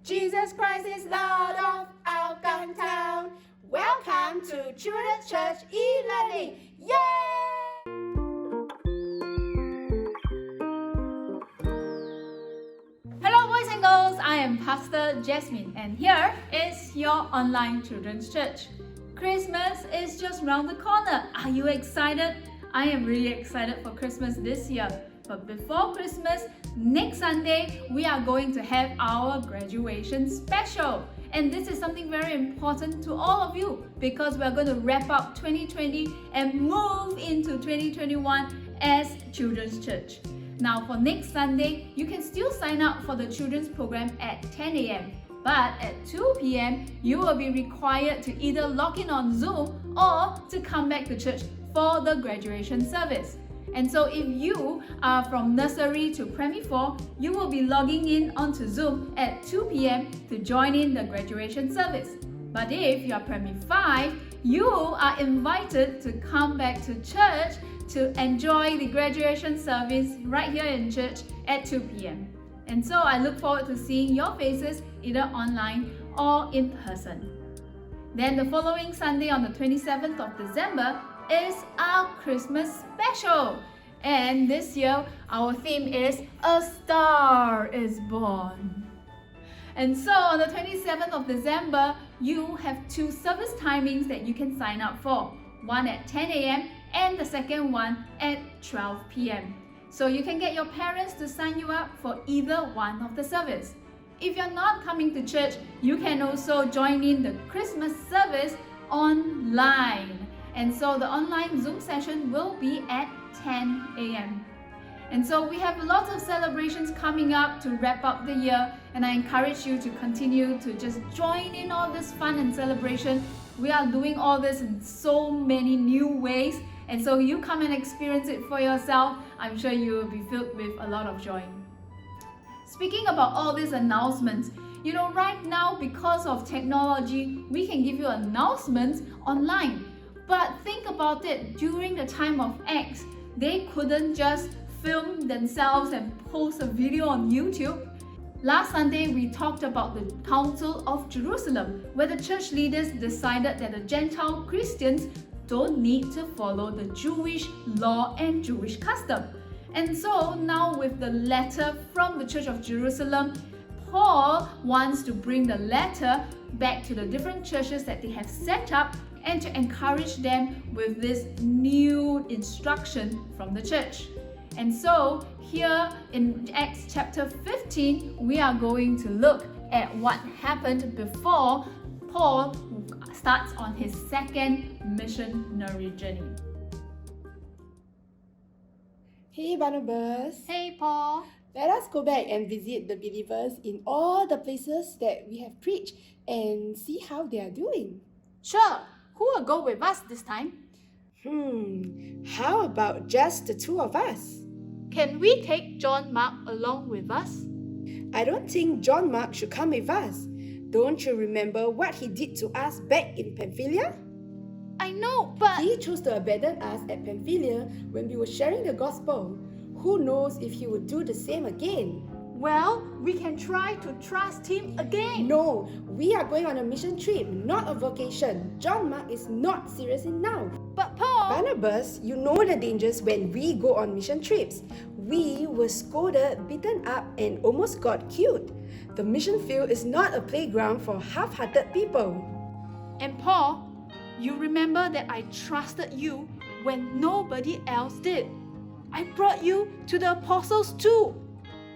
Jesus Christ is Lord of our town. Welcome to Children's Church e-learning. Yay! Hello boys and girls, I am Pastor Jasmine and here is your online children's church. Christmas is just round the corner. Are you excited? I am really excited for Christmas this year. But before Christmas, next Sunday, we are going to have our graduation special. And this is something very important to all of you because we are going to wrap up 2020 and move into 2021 as Children's Church. Now for next Sunday, you can still sign up for the children's program at 10 a.m. But at 2 p.m., you will be required to either log in on Zoom or to come back to church for the graduation service. And so if you are from nursery to primary 4, you will be logging in onto Zoom at 2 p.m. to join in the graduation service. But if you are primary 5, you are invited to come back to church to enjoy the graduation service right here in church at 2 p.m. And so I look forward to seeing your faces either online or in person. Then the following Sunday on the 27th of December is our Christmas special. And this year, our theme is A Star is Born. And so on the 27th of December, you have 2 service timings that you can sign up for. One at 10 a.m. and the second one at 12 p.m. So you can get your parents to sign you up for either one of the service. If you're not coming to church, you can also join in the Christmas service online. And so the online Zoom session will be at 10 a.m. And so we have lots of celebrations coming up to wrap up the year, and I encourage you to continue to just join in all this fun and celebration. We are doing all this in so many new ways, and so you come and experience it for yourself. I'm sure you will be filled with a lot of joy. Speaking about all these announcements, right now because of technology, we can give you announcements online. But think about it, during the time of Acts, they couldn't just film themselves and post a video on YouTube. Last Sunday, we talked about the Council of Jerusalem, where the church leaders decided that the Gentile Christians don't need to follow the Jewish law and Jewish custom. And so now with the letter from the Church of Jerusalem, Paul wants to bring the letter back to the different churches that they have set up and to encourage them with this new instruction from the church. And so here in Acts chapter 15, we are going to look at what happened before Paul starts on his second missionary journey. Hey Barnabas. Hey Paul. Let us go back and visit the believers in all the places that we have preached and see how they are doing. Sure. Who will go with us this time? How about just the 2 of us? Can we take John Mark along with us? I don't think John Mark should come with us. Don't you remember what he did to us back in Pamphylia? I know, but... He chose to abandon us at Pamphylia when we were sharing the gospel. Who knows if he would do the same again? Well, we can try to trust him again. No, we are going on a mission trip, not a vacation. John Mark is not serious enough. But Paul... Barnabas, you know the dangers when we go on mission trips. We were scolded, beaten up, and almost got killed. The mission field is not a playground for half-hearted people. And Paul, you remember that I trusted you when nobody else did. I brought you to the apostles too.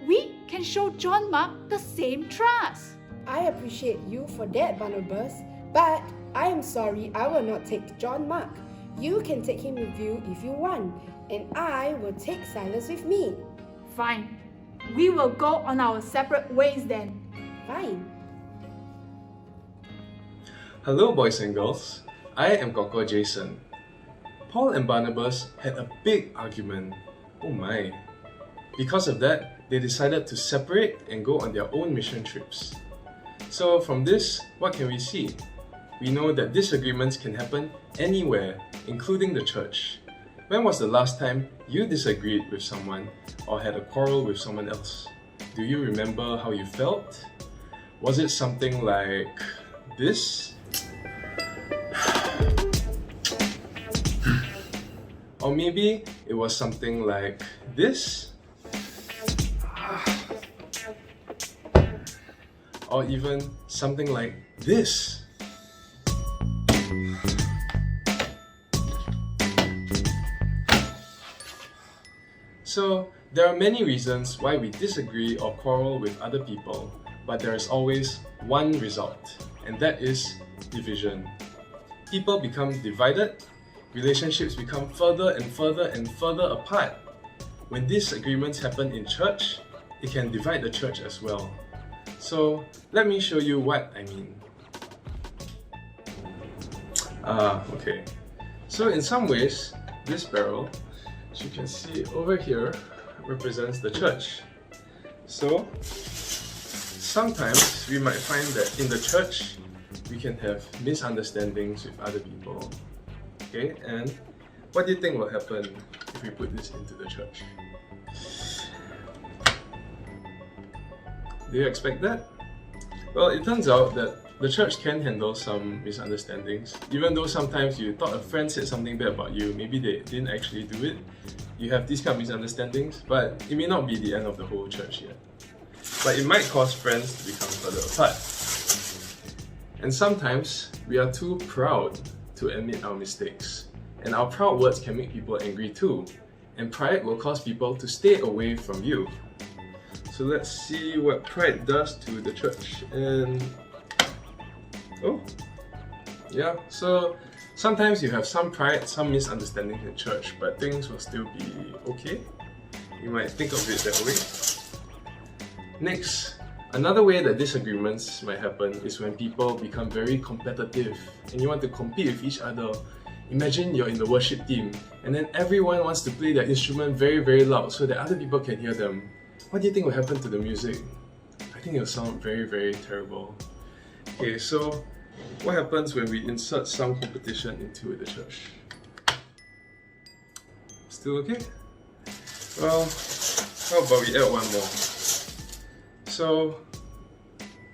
We can show John Mark the same trust. I appreciate you for that, Barnabas, but I am sorry I will not take John Mark. You can take him with you if you want, and I will take Silas with me. Fine. We will go on our separate ways then. Fine. Hello boys and girls, I am Koko Jason. Paul and Barnabas had a big argument. Oh my. Because of that, they decided to separate and go on their own mission trips. So from this, what can we see? We know that disagreements can happen anywhere, including the church. When was the last time you disagreed with someone or had a quarrel with someone else? Do you remember how you felt? Was it something like this? Or maybe it was something like this? Or even something like this? So, there are many reasons why we disagree or quarrel with other people, but there is always one result, and that is division. People become divided, relationships become further and further and further apart. When disagreements happen in church, it can divide the church as well. So, let me show you what I mean. Okay. So in some ways, this barrel, as you can see over here, represents the church. So, sometimes we might find that in the church, we can have misunderstandings with other people. Okay, and what do you think will happen if we put this into the church? Do you expect that? Well, it turns out that the church can handle some misunderstandings. Even though sometimes you thought a friend said something bad about you, maybe they didn't actually do it. You have these kind of misunderstandings, but it may not be the end of the whole church yet. But it might cause friends to become further apart. And sometimes we are too proud to admit our mistakes. And our proud words can make people angry too. And pride will cause people to stay away from you. So let's see what pride does to the church. And oh, yeah, so sometimes you have some pride, some misunderstanding in church, but things will still be okay. You might think of it that way. Next, another way that disagreements might happen is when people become very competitive and you want to compete with each other. Imagine you're in the worship team and then everyone wants to play their instrument very, very loud so that other people can hear them. What do you think will happen to the music? I think it'll sound very, very terrible. Okay, so what happens when we insert some competition into the church? Still okay? Well, how about we add one more? So,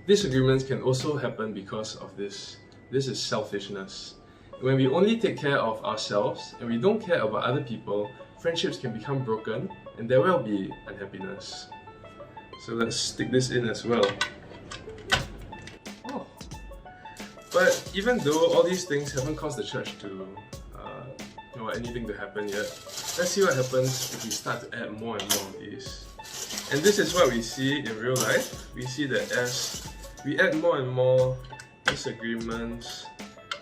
disagreements can also happen because of this. This is selfishness. When we only take care of ourselves and we don't care about other people, friendships can become broken and there will be unhappiness. So let's stick this in as well. Oh. But even though all these things haven't caused the church to anything to happen yet, let's see what happens if we start to add more and more of these. And this is what we see in real life. We see that as we add more and more disagreements,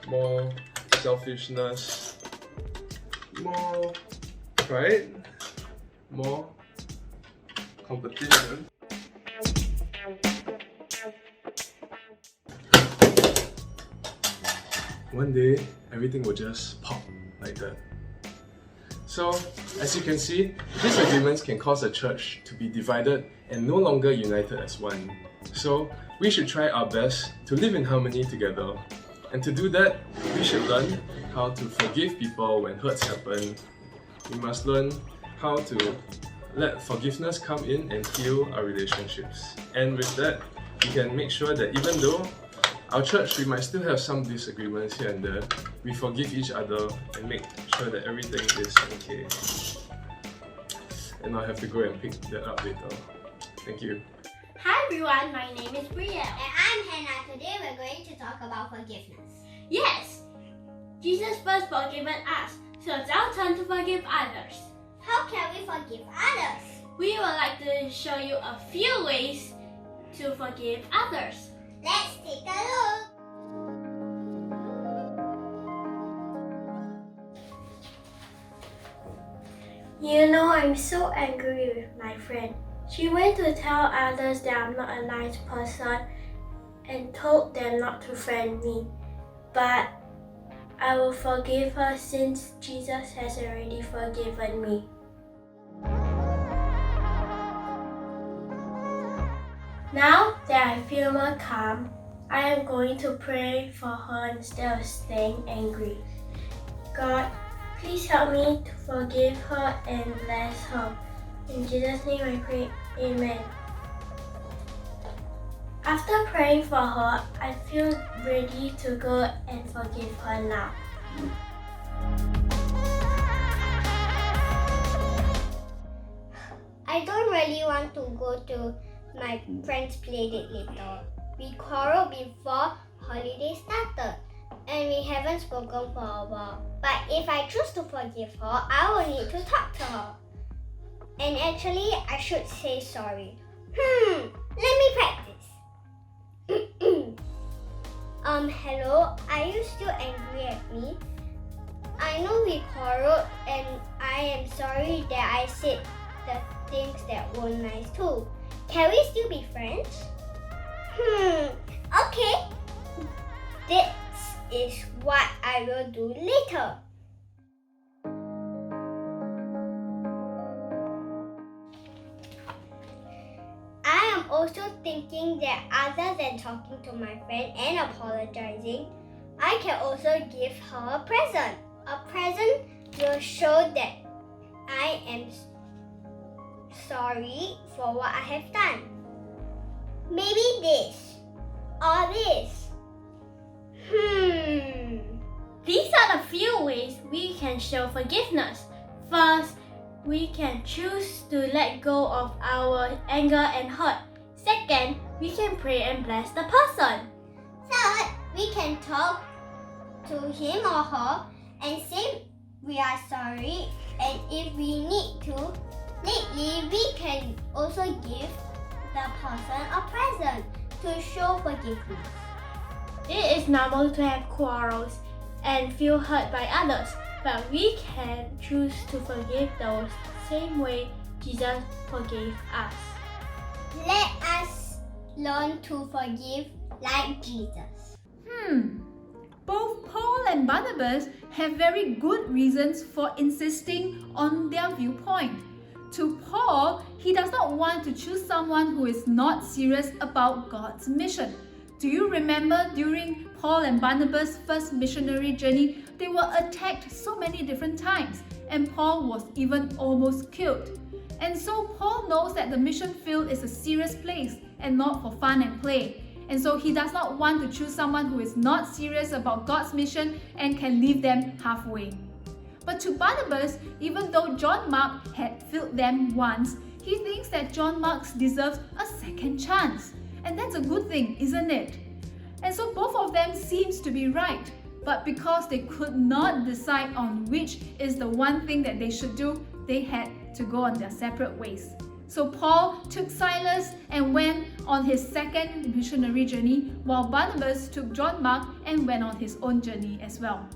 more selfishness, more pride, more competition, one day everything will just pop like that. So, as you can see, disagreements can cause a church to be divided and no longer united as one. So, we should try our best to live in harmony together. And to do that, we should learn how to forgive people when hurts happen. We must learn how to let forgiveness come in and heal our relationships. And with that, we can make sure that even though our church, we might still have some disagreements here and there, we forgive each other and make sure that everything is okay. And I'll have to go and pick that up later. Thank you. Hi everyone, my name is Bria. And I'm Hannah. Today we're going to talk about forgiveness. Yes! Jesus first forgiven us, so it's our turn to forgive others. How can we forgive others? We would like to show you a few ways to forgive others. Let's take a look. You know, I'm so angry with my friend. She went to tell others that I'm not a nice person and told them not to friend me. But I will forgive her since Jesus has already forgiven me. Now that I feel more calm, I am going to pray for her instead of staying angry. God, please help me to forgive her and bless her. In Jesus' name I pray, Amen. After praying for her, I feel ready to go and forgive her now. I don't really want to go to my friend's play date later. We quarreled before holiday started and we haven't spoken for a while. But if I choose to forgive her, I will need to talk to her. And actually, I should say sorry. Let me practice. Hello, are you still angry at me? I know we quarreled and I am sorry that I said the things that weren't nice too. Can we still be friends? Okay. This is what I will do later. I am also thinking that other than talking to my friend and apologizing, I can also give her a present. A present will show that I am sorry for what I have done. Maybe this or this. These are the few ways we can show forgiveness. First, we can choose to let go of our anger and hurt. Second, we can pray and bless the person. Third, we can talk to him or her and say we are sorry, and if we need to, lately we can also give the person a present to show forgiveness. It is normal to have quarrels and feel hurt by others, but we can choose to forgive those same way Jesus forgave us. Let us learn to forgive like Jesus. Both Paul and Barnabas have very good reasons for insisting on their viewpoint. To Paul, he does not want to choose someone who is not serious about God's mission. Do you remember during Paul and Barnabas' first missionary journey, they were attacked so many different times, and Paul was even almost killed. And so Paul knows that the mission field is a serious place and not for fun and play. And so he does not want to choose someone who is not serious about God's mission and can leave them halfway. But to Barnabas, even though John Mark had failed them once, he thinks that John Mark deserves a second chance. And that's a good thing, isn't it? And so both of them seems to be right. But because they could not decide on which is the one thing that they should do, they had to go on their separate ways. So Paul took Silas and went on his second missionary journey, while Barnabas took John Mark and went on his own journey as well.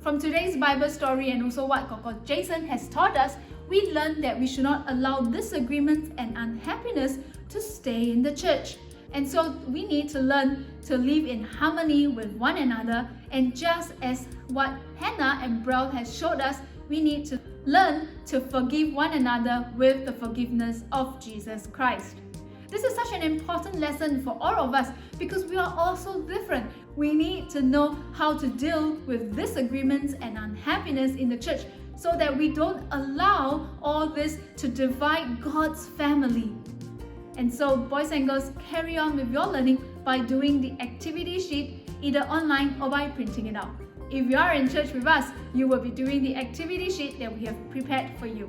From today's Bible story and also what Coco Jason has taught us, we learned that we should not allow disagreements and unhappiness to stay in the church. And so we need to learn to live in harmony with one another, and just as what Hannah and Brel has showed us, we need to learn to forgive one another with the forgiveness of Jesus Christ. This is such an important lesson for all of us because we are all so different. We need to know how to deal with disagreements and unhappiness in the church so that we don't allow all this to divide God's family. And so, boys and girls, carry on with your learning by doing the activity sheet either online or by printing it out. If you are in church with us, you will be doing the activity sheet that we have prepared for you.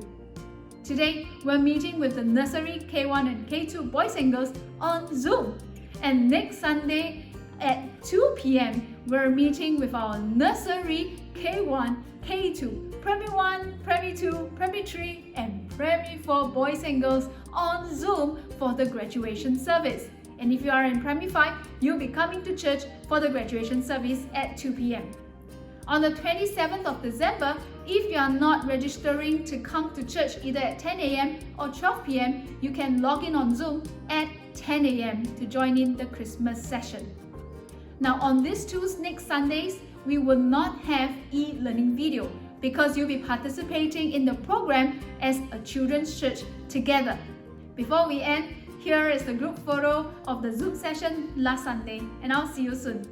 Today, we're meeting with the nursery K1 and K2 boys and girls on Zoom. And next Sunday at 2 p.m., we're meeting with our nursery K1, K2, Primary 1, Primary 2, Primary 3, and Primary 4 boys and girls on Zoom for the graduation service. And if you are in Primary 5, you'll be coming to church for the graduation service at 2 p.m. On the 27th of December, if you are not registering to come to church either at 10 a.m. or 12 p.m., you can log in on Zoom at 10 a.m. to join in the Christmas session. Now on these two next Sundays, we will not have e-learning video because you'll be participating in the program as a children's church together. Before we end, here is the group photo of the Zoom session last Sunday, and I'll see you soon.